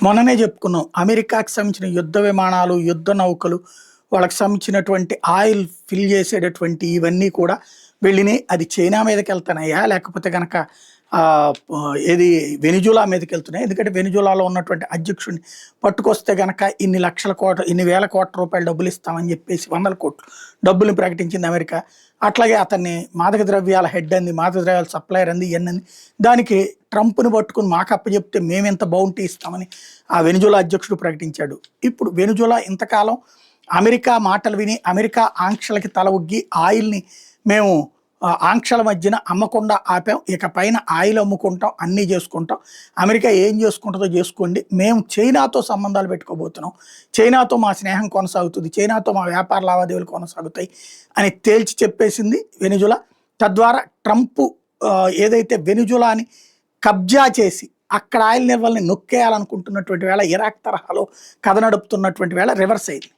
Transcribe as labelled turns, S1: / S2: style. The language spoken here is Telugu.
S1: మొన్ననే చెప్పుకున్నాం. అమెరికాకి సంబంధించిన యుద్ధ విమానాలు, యుద్ధ నౌకలు, వాళ్ళకి సంబంధించినటువంటి ఆయిల్ ఫిల్ చేసేటటువంటి ఇవన్నీ కూడా వెళ్ళినాయి. అది చైనా మీదకెళ్తున్నాయా? లేకపోతే గనక ఏది వెనిజులా మీదకెళ్తున్నాయి. ఎందుకంటే వెనిజులాలో ఉన్నటువంటి అధ్యక్షుడిని పట్టుకొస్తే గనక ఇన్ని వేల కోట్ల రూపాయలు డబ్బులు ఇస్తామని చెప్పేసి 100,00,00,000 డబ్బుల్ని ప్రకటించింది అమెరికా. అట్లాగే అతన్ని మాదక ద్రవ్యాల హెడ్ అంది, మాదక ద్రవ్యాల సప్లయర్ అంది, ఇయన్నంది. దానికి ట్రంప్‌ని పట్టుకొని మాకు అప్పచెప్తే మేమెంత బౌంటీ ఇస్తామని ఆ వెనిజులా అధ్యక్షుడు ప్రకటించాడు. ఇప్పుడు వెనిజులా ఇంతకాలం అమెరికా మాటలు విని, అమెరికా ఆంక్షలకి తల ఒగ్గి ఆయిల్‌ని మేము ఆంక్షల మధ్యన అమ్మకుండా ఆపాం. ఇక పైన ఆయిల్ అమ్ముకుంటాం, అన్నీ చేసుకుంటాం. అమెరికా ఏం చేసుకుంటుందో చేసుకోండి. మేము చైనాతో సంబంధాలు పెట్టుకోబోతున్నాం. చైనాతో మా స్నేహం కొనసాగుతుంది. చైనాతో మా వ్యాపార లావాదేవీలు కొనసాగుతాయి అని తేల్చి చెప్పేసింది వెనిజులా. తద్వారా ట్రంప్ ఏదైతే వెనిజులాని కబ్జా చేసి అక్కడ ఆయిల్ నిల్వల్ని నొక్కేయాలనుకుంటున్నటువంటి వేళ, ఇరాక్ తరహాలో కథ నడుపుతున్నటువంటి వేళ రివర్స్ అయింది.